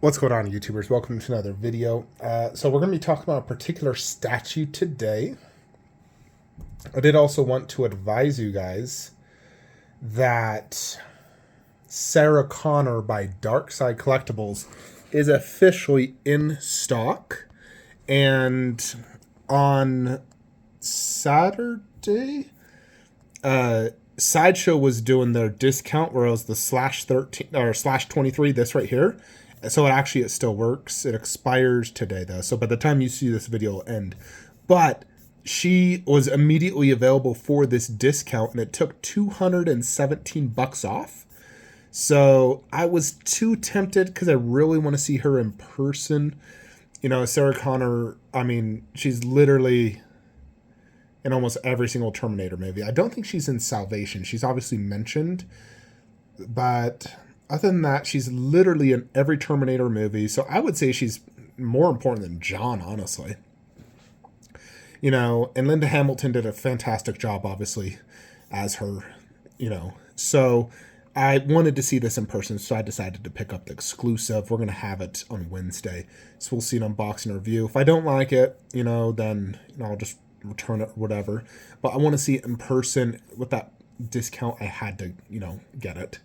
What's going on, YouTubers? Welcome to another video. So we're going to be talking about a particular statue today. I did also want to advise you guys that Sarah Connor by Darkside Collectibles is officially in stock. And on Saturday, Sideshow was doing their discount where it was the /13 or /23, this right here. So it still works. It expires today though. So by the time you see this video, it'll end. But she was immediately available for this discount and it took $217 off. So I was too tempted because I really want to see her in person. You know, Sarah Connor, I mean, she's literally in almost every single Terminator movie. I don't think she's in Salvation. She's obviously mentioned, but other than that, she's literally in every Terminator movie. So I would say she's more important than John, honestly. You know, and Linda Hamilton did a fantastic job, obviously, as her, you know. So I wanted to see this in person, so I decided to pick up the exclusive. We're going to have it on Wednesday. So we'll see an unboxing review. If I don't like it, you know, then I'll just return it or whatever. But I want to see it in person. With that discount, I had to, you know, get it.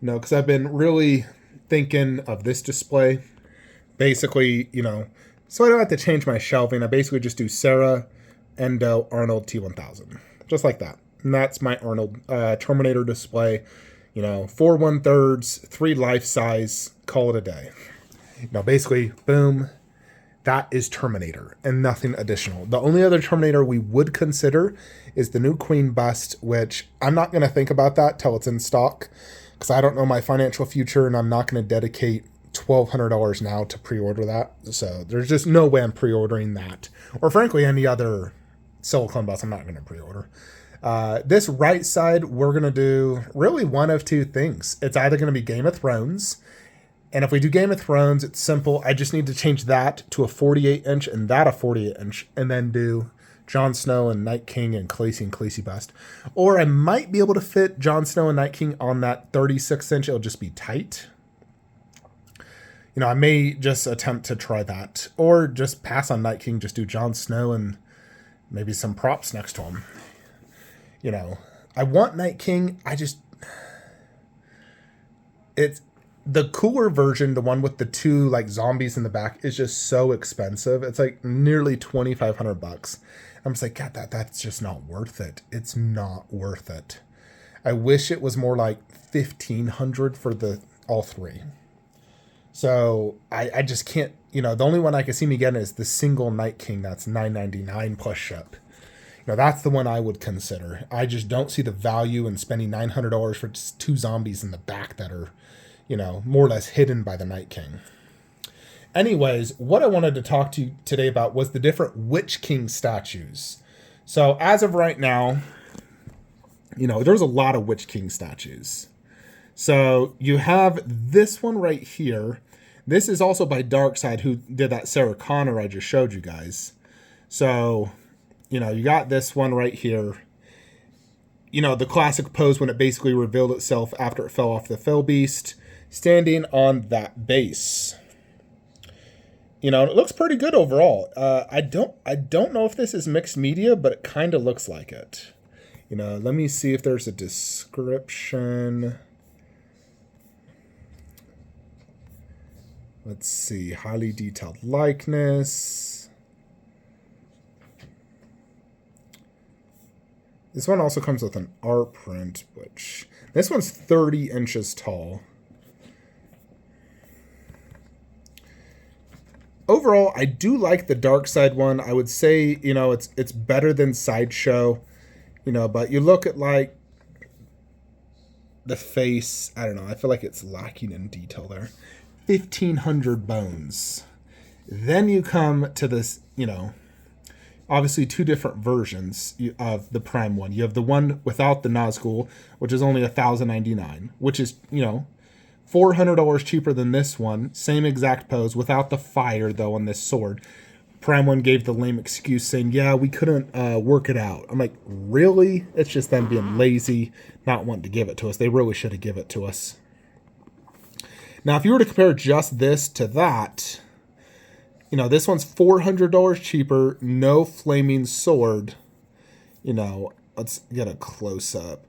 You know, because I've been really thinking of this display. Basically, you know, so I don't have to change my shelving. I basically just do Sarah, Endo, Arnold, T1000. Just like that. And that's my Arnold Terminator display. You know, 4 1/3, 3 life size, call it a day. You know, basically, boom, that is Terminator and nothing additional. The only other Terminator we would consider is the new Queen bust, which I'm not going to think about that till it's in stock, because I don't know my financial future and I'm not going to dedicate $1,200 now to pre-order that. So there's just no way I'm pre-ordering that. Or frankly, any other silicone bust I'm not going to pre-order. This right side, we're going to do really one of two things. It's either going to be Game of Thrones. And if we do Game of Thrones, it's simple. I just need to change that to a 48-inch and that a 48-inch. And then do Jon Snow and Night King and Khaleesi bust. Or I might be able to fit Jon Snow and Night King on that 36-inch. It'll just be tight. You know, I may just attempt to try that. Or just pass on Night King, just do Jon Snow and maybe some props next to him. You know, I want Night King. It's the cooler version, the one with the 2 like zombies in the back, is just so expensive. It's like nearly $2,500. I'm just like, God, that's just not worth it. It's not worth it. I wish it was more like $1,500 for all 3. So I just can't, you know, the only one I can see me getting is the single Night King. That's $9.99 plus ship. You know, that's the one I would consider. I just don't see the value in spending $900 for just 2 zombies in the back that are, you know, more or less hidden by the Night King. Anyways, what I wanted to talk to you today about was the different Witch King statues. So as of right now, you know, there's a lot of Witch King statues. So you have this one right here. This is also by Darkside, who did that Sarah Connor I just showed you guys. So, you know, you got this one right here. You know, the classic pose when it basically revealed itself after it fell off the Fell Beast, standing on that base. You know, it looks pretty good overall. I don't know if this is mixed media, but it kind of looks like it. You know, let me see if there's a description. Let's see, highly detailed likeness. This one also comes with an art print, which this one's 30 inches tall. Overall, I do like the Darkside one. I would say, you know, it's better than Sideshow, you know, but you look at like the face, I don't know, I feel like it's lacking in detail there. 1,500 bones. Then you come to this, you know, obviously 2 different versions of the Prime one. You have the one without the Nazgul, which is only $1,099, which is, you know, $400 cheaper than this one. Same exact pose without the fire, though, on this sword. Prime one gave the lame excuse saying, yeah, we couldn't work it out. I'm like, really? It's just them being lazy, not wanting to give it to us. They really should have given it to us. Now, if you were to compare just this to that, you know, this one's $400 cheaper, no flaming sword. You know, let's get a close-up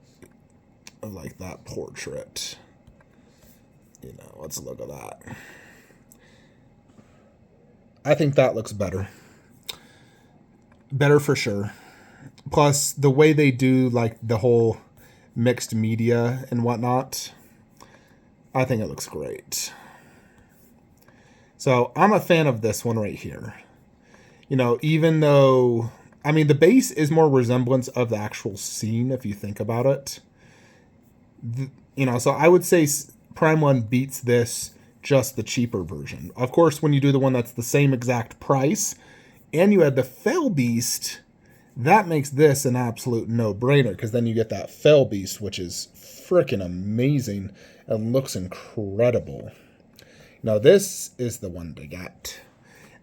of, like, that portrait. You know, let's look at that. I think that looks better. Better for sure. Plus, the way they do, like, the whole mixed media and whatnot, I think it looks great. So, I'm a fan of this one right here. You know, even though, I mean, the base is more resemblance of the actual scene, if you think about it. You know, so I would say Prime 1 beats this, just the cheaper version. Of course, when you do the one that's the same exact price, and you add the Fell Beast, that makes this an absolute no-brainer, because then you get that Fell Beast, which is freaking amazing and looks incredible. Now, this is the one to get.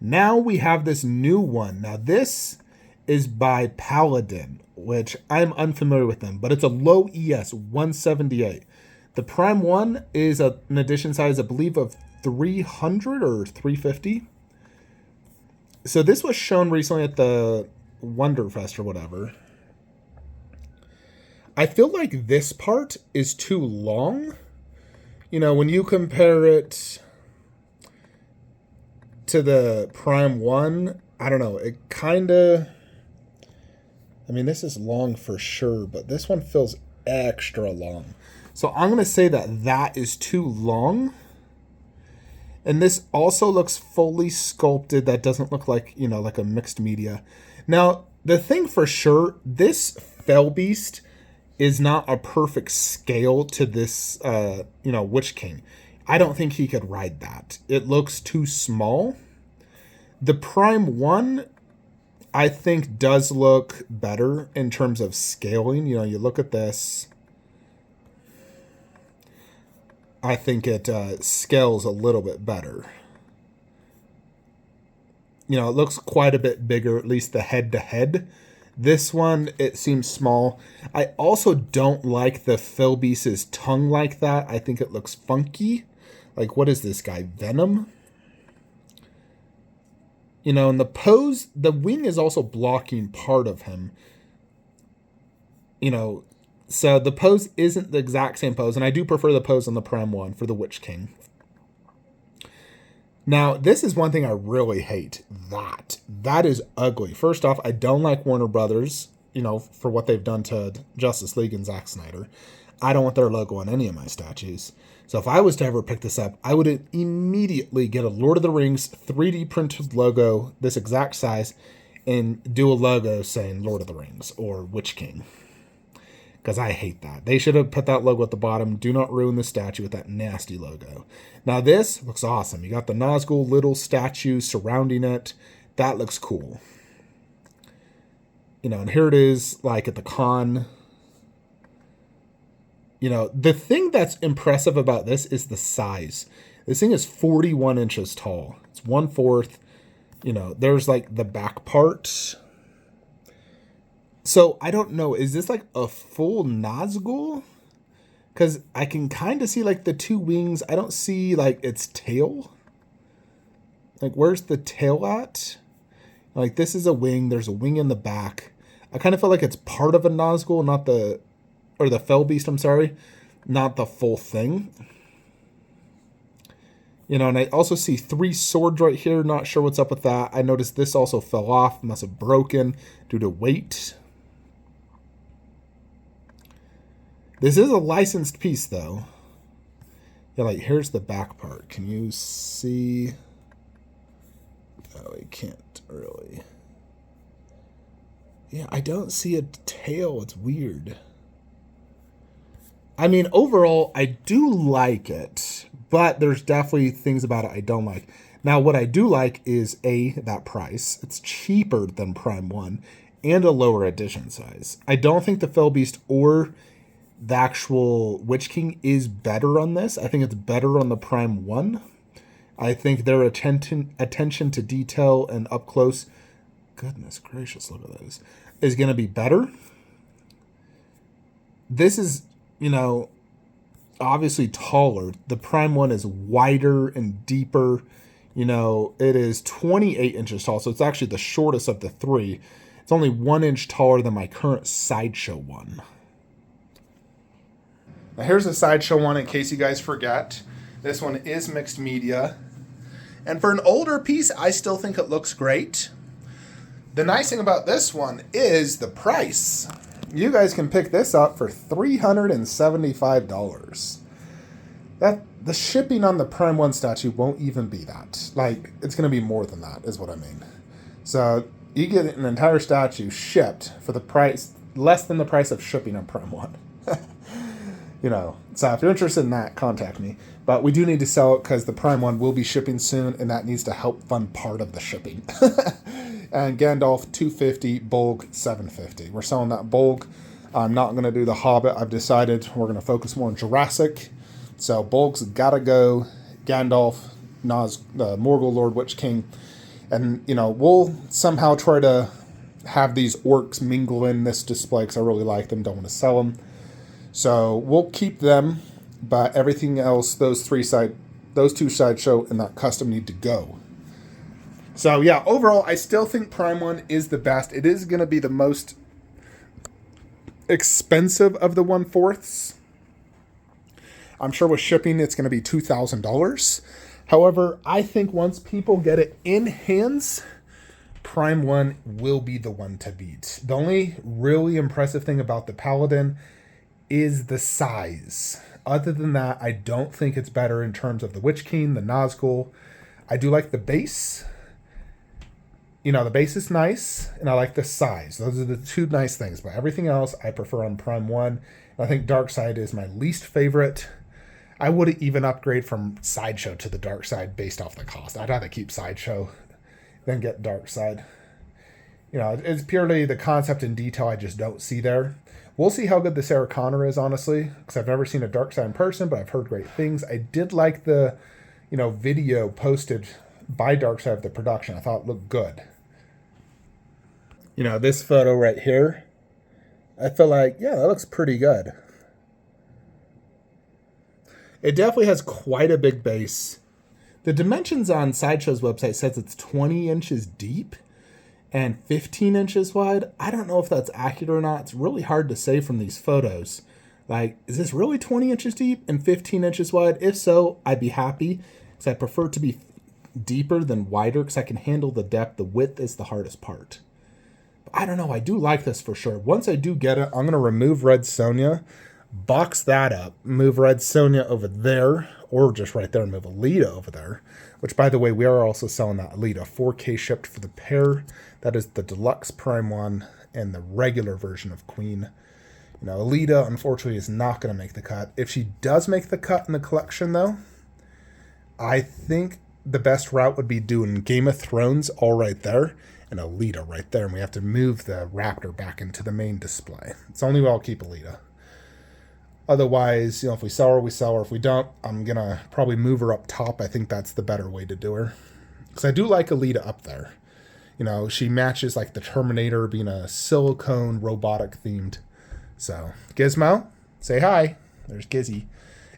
Now we have this new one. Now, this is by Paladin, which I'm unfamiliar with them, but it's a low ES, 178. The Prime 1 is an edition size, I believe, of 300 or 350. So this was shown recently at the Wonderfest or whatever. I feel like this part is too long. You know, when you compare it to the Prime 1, I don't know, it kind of... I mean, this is long for sure, but this one feels extra long. So I'm going to say that that is too long. And this also looks fully sculpted. That doesn't look like, you know, like a mixed media. Now, the thing for sure, this Fell Beast is not a perfect scale to this, you know, Witch King. I don't think he could ride that. It looks too small. The Prime 1, I think, does look better in terms of scaling. You know, you look at this. I think it scales a little bit better. You know, it looks quite a bit bigger, at least the head-to-head. This one, it seems small. I also don't like the Fell Beast's tongue like that. I think it looks funky. Like, what is this guy, Venom? You know, and the pose, the wing is also blocking part of him. You know, so the pose isn't the exact same pose, and I do prefer the pose on the Prime 1 for the Witch King. Now, this is one thing I really hate. That is ugly. First off, I don't like Warner Brothers, you know, for what they've done to Justice League and Zack Snyder. I don't want their logo on any of my statues. So if I was to ever pick this up, I would immediately get a Lord of the Rings 3D printed logo, this exact size, and do a logo saying Lord of the Rings or Witch King. Because I hate that. They should have put that logo at the bottom. Do not ruin the statue with that nasty logo. Now this looks awesome. You got the Nazgul little statue surrounding it. That looks cool. You know, and here it is, like at the con. You know, the thing that's impressive about this is the size. This thing is 41 inches tall. It's 1/4. You know, there's like the back part. So I don't know. Is this like a full Nazgul? Because I can kind of see like the two wings. I don't see like its tail. Like, where's the tail at? Like, this is a wing. There's a wing in the back. I kind of feel like it's part of a Nazgul, not the... Or the Fell Beast, I'm sorry. Not the full thing. You know, and I also see 3 swords right here. Not sure what's up with that. I noticed this also fell off. Must have broken due to weight. This is a licensed piece, though. Yeah, like, here's the back part. Can you see? Oh, we can't really. Yeah, I don't see a tail. It's weird. I mean, overall, I do like it, but there's definitely things about it I don't like. Now, what I do like is, A, that price. It's cheaper than Prime 1 and a lower edition size. I don't think the Fell Beast or the actual Witch King is better on this. I think it's better on the Prime 1. I think their attention to detail and up close, goodness gracious, look at those, is going to be better. This is, you know, obviously taller. The Prime one is wider and deeper. You know, it is 28 inches tall, so it's actually the shortest of the three. It's only 1 inch taller than my current Sideshow one. Now here's the Sideshow one in case you guys forget. This one is mixed media. And for an older piece, I still think it looks great. The nice thing about this one is the price. You guys can pick this up for $375. The shipping on the Prime 1 statue won't even be that. Like, it's going to be more than that, is what I mean. So, you get an entire statue shipped for the price, less than the price of shipping on Prime 1. You know, so if you're interested in that, contact me. But we do need to sell it because the Prime 1 will be shipping soon, and that needs to help fund part of the shipping. And Gandalf, $250, Bolg, $750. We're selling that Bolg. I'm not going to do the Hobbit. I've decided we're going to focus more on Jurassic. So Bolg's got to go. Gandalf, Morgul, Lord Witch King. And, you know, we'll somehow try to have these orcs mingle in this display because I really like them, don't want to sell them. So we'll keep them, but everything else, those two Sideshow and that custom need to go. So yeah, overall, I still think Prime 1 is the best. It is going to be the most expensive of the 1/4. I'm sure with shipping, it's going to be $2,000. However, I think once people get it in hands, Prime 1 will be the one to beat. The only really impressive thing about the Paladin is the size. Other than that, I don't think it's better in terms of the Witch King, the Nazgul. I do like the base. You know, the base is nice, and I like the size. Those are the two nice things, but everything else I prefer on Prime 1. I think Darkside is my least favorite. I would even upgrade from Sideshow to the Darkside based off the cost. I'd rather keep Sideshow than get Darkside. You know, it's purely the concept and detail I just don't see there. We'll see how good the Sarah Connor is, honestly, because I've never seen a Darkside in person, but I've heard great things. I did like the, you know, video posted by Darkside of the production. I thought it looked good. You know, this photo right here, I feel like, yeah, that looks pretty good. It definitely has quite a big base. The dimensions on Sideshow's website says it's 20 inches deep and 15 inches wide. I don't know if that's accurate or not. It's really hard to say from these photos. Like, is this really 20 inches deep and 15 inches wide? If so, I'd be happy because I prefer it to be deeper than wider because I can handle the depth. The width is the hardest part. But I don't know. I do like this for sure. Once I do get it, I'm going to remove Red Sonja, box that up, move Red Sonja over there, or just right there and move Alita over there. Which, by the way, we are also selling that Alita 4K shipped for the pair. That is the Deluxe Prime 1 and the regular version of Queen. You know, Alita, unfortunately, is not going to make the cut. If she does make the cut in the collection, though, I think the best route would be doing Game of Thrones all right there and Alita right there. And we have to move the Raptor back into the main display. It's only way I'll keep Alita. Otherwise, you know, if we sell her, we sell her. If we don't, I'm going to probably move her up top. I think that's the better way to do her. Because I do like Alita up there. You know, she matches like the Terminator being a silicone robotic themed. So, Gizmo, say hi. There's Gizzy.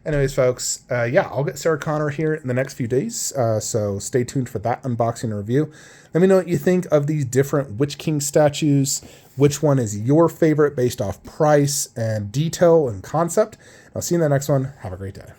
Anyways, folks, yeah, I'll get Sarah Connor here in the next few days. So stay tuned for that unboxing and review. Let me know what you think of these different Witch King statues. Which one is your favorite based off price and detail and concept? I'll see you in the next one. Have a great day.